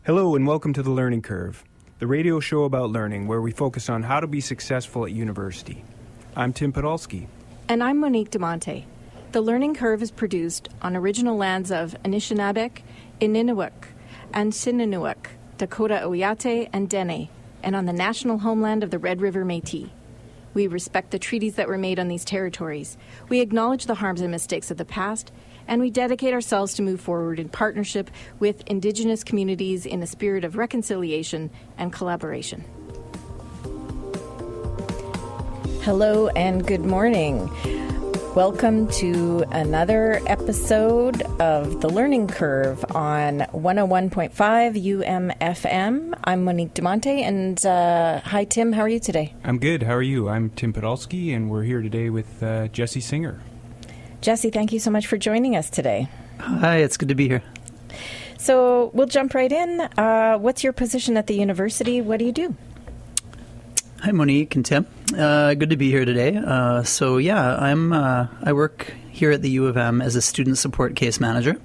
Hello and welcome to The Learning Curve, the radio show about learning where we focus on how to be successful at university. I'm Tim Podolsky. And I'm Monique DeMonte. The Learning Curve is produced on original lands of Anishinabek, Ininiwuk, Anisininewuk, Dakota Oyate and Dene, and on the national homeland of the Red River Métis. We respect the treaties that were made on these territories. We acknowledge the harms and mistakes of the past, and we dedicate ourselves to move forward in partnership with Indigenous communities in a spirit of reconciliation and collaboration. Hello and good morning. Welcome to another episode of The Learning Curve on 101.5 UMFM. I'm Monique DeMonte, and hi Tim, how are you today? I'm good, how are you? I'm Tim Podolsky, and we're here today with Jesse Singer. Jesse, thank you so much for joining us today. Hi, it's good to be here. So we'll jump right in. What's your position at the university? What do you do? Hi, Monique and Tim. Good to be here today. I work here at the U of M as a student support case manager.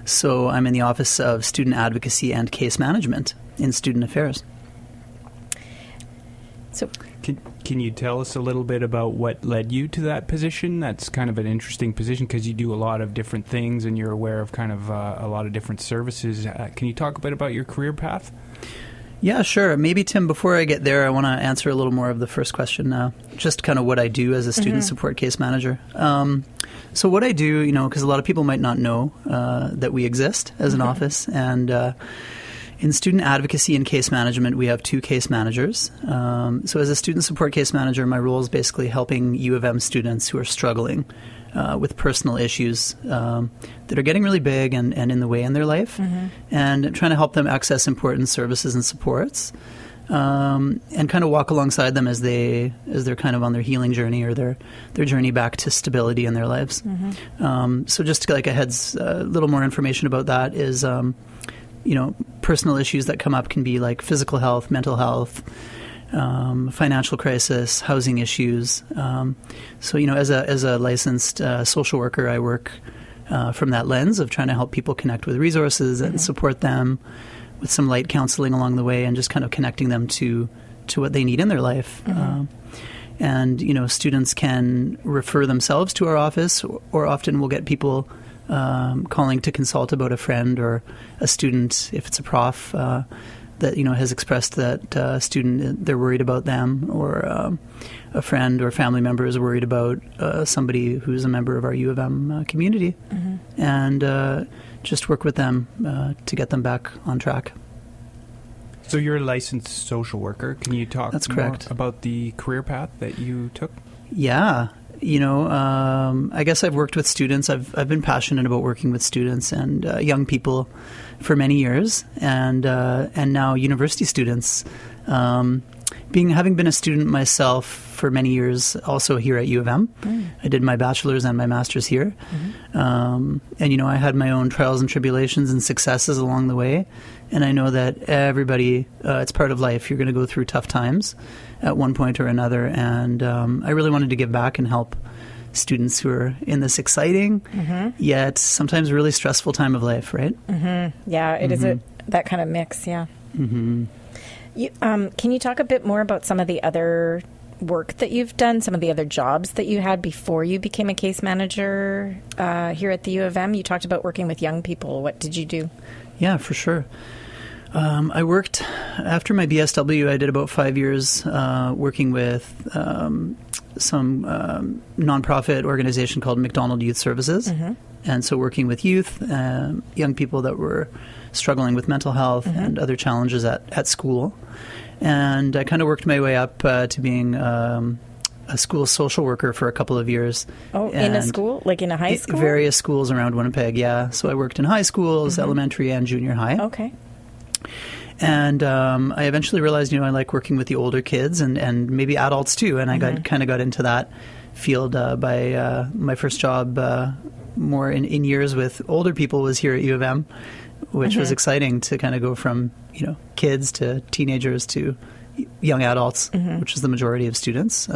So I'm in the Office of Student Advocacy and Case Management in Student Affairs. So, Can you tell us a little bit about what led you to that position? That's kind of an interesting position because you do a lot of different things and you're aware of kind of a lot of different services. Can you talk a bit about your career path? Yeah, sure. Maybe, Tim, before I get there, I want to answer a little more of the first question now, just kind of what I do as a student support case manager. So what I do, because a lot of people might not know that we exist as an office, and in student advocacy and case management, we have two case managers. So as a student support case manager, my role is basically helping U of M students who are struggling with personal issues that are getting really big and in the way in their life, and trying to help them access important services and supports, and kind of walk alongside them as they're kind of on their healing journey or their journey back to stability in their lives. So just like a little more information about that is, personal issues that come up can be like physical health, mental health, financial crisis, housing issues. As a licensed social worker, I work from that lens of trying to help people connect with resources and support them with some light counseling along the way and just kind of connecting them to what they need in their life. Students can refer themselves to our office, or often we'll get people calling to consult about a friend or a student, if it's a prof that has expressed that a student, they're worried about them, or a friend or family member is worried about somebody who's a member of our U of M community, and just work with them to get them back on track. So you're a licensed social worker. Can you talk That's more correct. about the career path that you took? Yeah. I guess I've worked with students. I've been passionate about working with students and young people for many years, and now university students. Having been a student myself for many years, also here at U of M, I did my bachelor's and my master's here, I had my own trials and tribulations and successes along the way, and I know that everybody, it's part of life. You're going to go through tough times at one point or another, and I really wanted to give back and help students who are in this exciting yet sometimes really stressful time of life, right? Yeah, it is that kind of mix, yeah. Can you talk a bit more about some of the other work that you've done, some of the other jobs that you had before you became a case manager here at the U of M? You talked about working with young people. What did you do? Yeah, for sure. I worked, after my BSW, I did about 5 years working with some nonprofit organization called McDonald Youth Services. And so working with youth, young people that were struggling with mental health and other challenges at school. And I kind of worked my way up to being a school social worker for a couple of years. Oh, in a school? Like in a high school? Various schools around Winnipeg, yeah. So I worked in high schools, elementary and junior high. Okay. And I eventually realized, I like working with the older kids and maybe adults too. And I got into that field by my first job more in years with older people was here at U of M, which was exciting to kind of go from, kids to teenagers to young adults, which is the majority of students.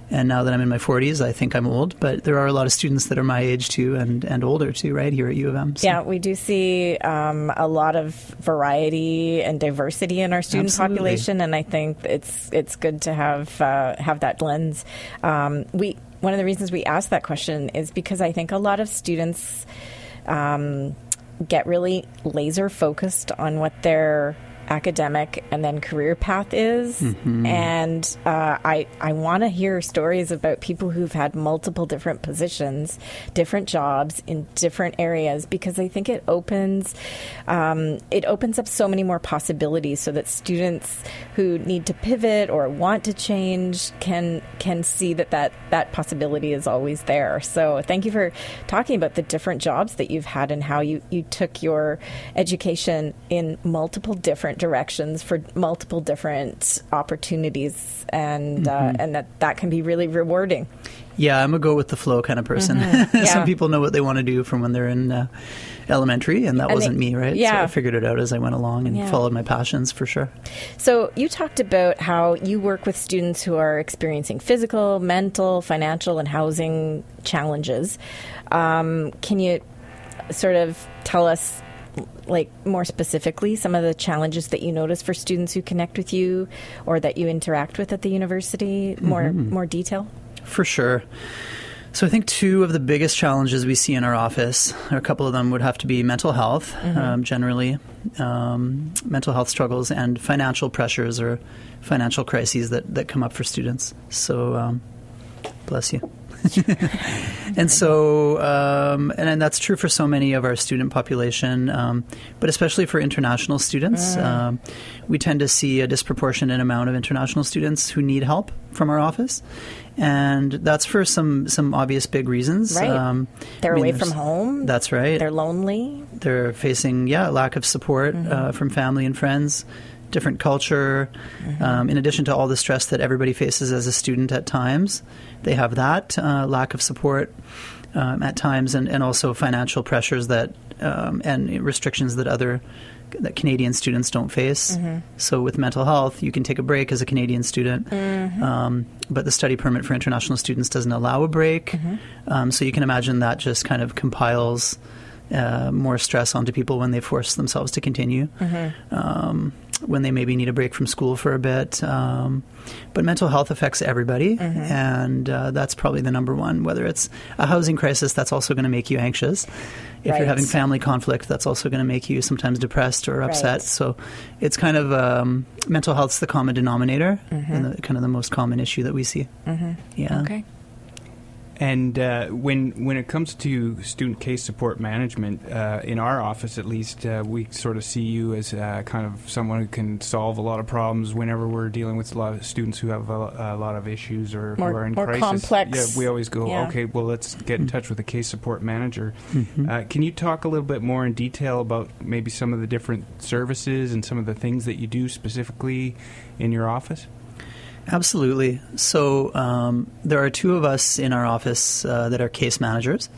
And now that I'm in my 40s, I think I'm old, but there are a lot of students that are my age too and older too, right, here at U of M. So. Yeah, we do see a lot of variety and diversity in our student Absolutely. population, and I think it's good to have that lens. One of the reasons we asked that question is because I think a lot of students get really laser focused on what their academic and then career path is. And I want to hear stories about people who've had multiple different positions, different jobs in different areas, because I think it opens up so many more possibilities so that students who need to pivot or want to change can see that possibility is always there. So thank you for talking about the different jobs that you've had and how you took your education in multiple different directions for multiple different opportunities, and that can be really rewarding. Yeah, I'm a go with the flow kind of person. Yeah. Some people know what they want to do from when they're in elementary, and that wasn't me, right? Yeah. So I figured it out as I went along and followed my passions for sure. So you talked about how you work with students who are experiencing physical, mental, financial, and housing challenges. Can you sort of tell us, like, more specifically, some of the challenges that you notice for students who connect with you or that you interact with at the university? More detail? For sure. So I think two of the biggest challenges we see in our office, or a couple of them would have to be mental health, generally, mental health struggles, and financial pressures or financial crises that come up for students. So, bless you. And so, and that's true for so many of our student population, but especially for international students. We tend to see a disproportionate amount of international students who need help from our office. And that's for some obvious big reasons. Right. They're away from home. That's right. They're lonely. They're facing, lack of support from family and friends, different culture. In addition to all the stress that everybody faces as a student at times, they have that lack of support at times, and also financial pressures that and restrictions that Canadian students don't face. So with mental health, you can take a break as a Canadian student, but the study permit for international students doesn't allow a break. So you can imagine that just kind of compiles more stress onto people when they force themselves to continue, when they maybe need a break from school for a bit. But mental health affects everybody, and that's probably the number one. Whether it's a housing crisis, that's also going to make you anxious. If you're having family conflict, that's also going to make you sometimes depressed or upset. So it's kind of mental health's the common denominator and kind of the most common issue that we see. Yeah. Okay. And when it comes to student case support management, in our office at least, we sort of see you as kind of someone who can solve a lot of problems whenever we're dealing with a lot of students who have a lot of issues or who are in crisis. Complex. Yeah, we always go, okay, well, let's get in touch with a case support manager. Can you talk a little bit more in detail about maybe some of the different services and some of the things that you do specifically in your office? Absolutely. So there are two of us in our office that are case managers,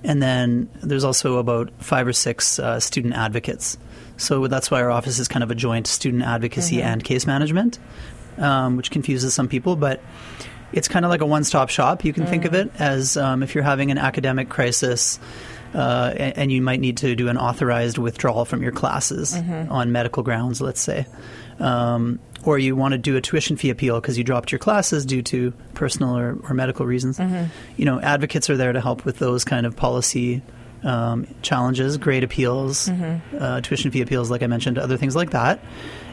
and then there's also about 5 or 6 student advocates. So that's why our office is kind of a joint student advocacy and case management, which confuses some people, but it's kind of like a one-stop shop. You can think of it as if you're having an academic crisis and you might need to do an authorized withdrawal from your classes on medical grounds, let's say. Or you want to do a tuition fee appeal because you dropped your classes due to personal or medical reasons. Advocates are there to help with those kind of policy challenges, grade appeals, tuition fee appeals, like I mentioned, other things like that,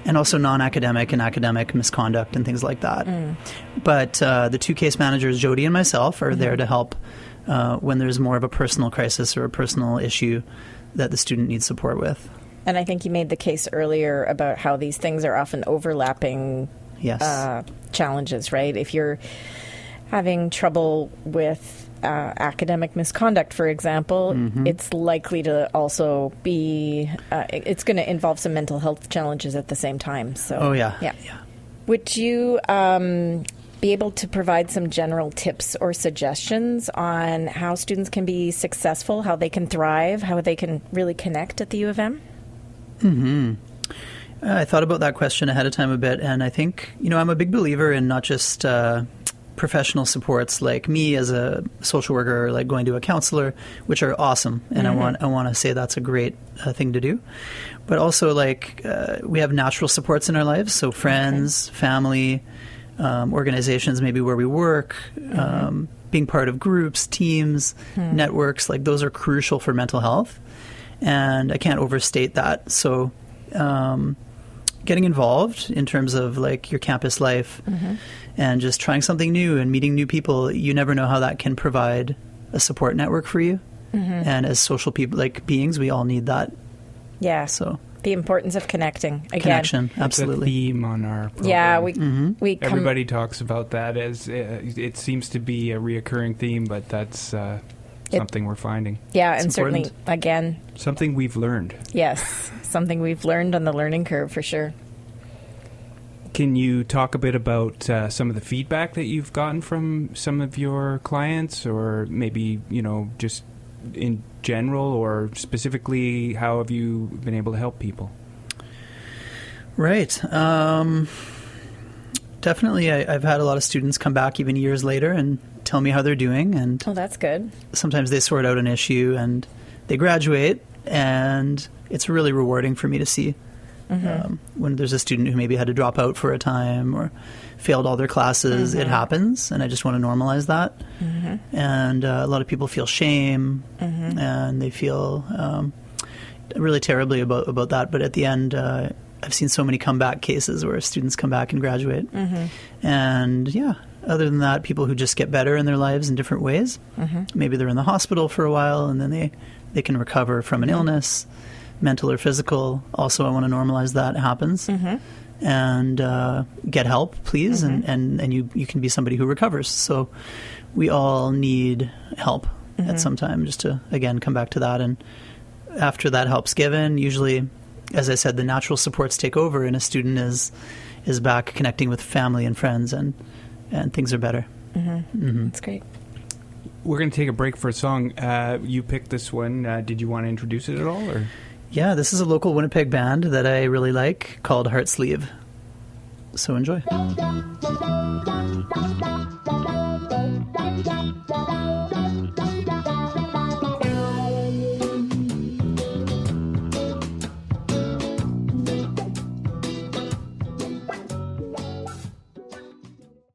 and also non-academic and academic misconduct and things like that. But the two case managers, Jody and myself, are there to help when there's more of a personal crisis or a personal issue that the student needs support with. And I think you made the case earlier about how these things are often overlapping challenges, right? If you're having trouble with academic misconduct, for example, it's likely to also be, it's going to involve some mental health challenges at the same time. So, yeah. Would you be able to provide some general tips or suggestions on how students can be successful, how they can thrive, how they can really connect at the U of M? I thought about that question ahead of time a bit, and I think, I'm a big believer in not just professional supports like me as a social worker, or like going to a counselor, which are awesome, and I want to say that's a great thing to do. But also, like, we have natural supports in our lives, so friends, family, organizations maybe where we work, being part of groups, teams, networks, like those are crucial for mental health, and I can't overstate that. So getting involved in terms of like your campus life and just trying something new and meeting new people, you never know how that can provide a support network for you. And as social people, like beings, we all need that. Yeah. So the importance of connecting. Again, connection, It's absolutely. a theme on our program. Yeah, we Everybody talks about that as it seems to be a reoccurring theme, but that's something we're finding. Yeah, It's and certainly, important. again, Something we've learned. yes, something we've learned on the learning curve for sure. Can you talk a bit about some of the feedback that you've gotten from some of your clients, or maybe, just in general, or specifically, how have you been able to help people? Right. Definitely, I've had a lot of students come back even years later and tell me how they're doing, and Oh, that's good. sometimes they sort out an issue and they graduate, and it's really rewarding for me to see when there's a student who maybe had to drop out for a time or failed all their classes. It happens, and I just want to normalize that. And a lot of people feel shame, and they feel really terribly about that. But at the end, I've seen so many comeback cases where students come back and graduate. And yeah, other than that, people who just get better in their lives in different ways. Maybe they're in the hospital for a while, and then they can recover from an illness, mental or physical. Also, I want to normalize that happens. And get help, please, and you can be somebody who recovers. So we all need help at some time, just to, again, come back to that. And after that help's given, usually, as I said, the natural supports take over, and a student is back connecting with family and friends, and things are better. That's great. We're going to take a break for a song. You picked this one. Did you want to introduce it at all? Or? Yeah, this is a local Winnipeg band that I really like called Heart Sleeve. So enjoy.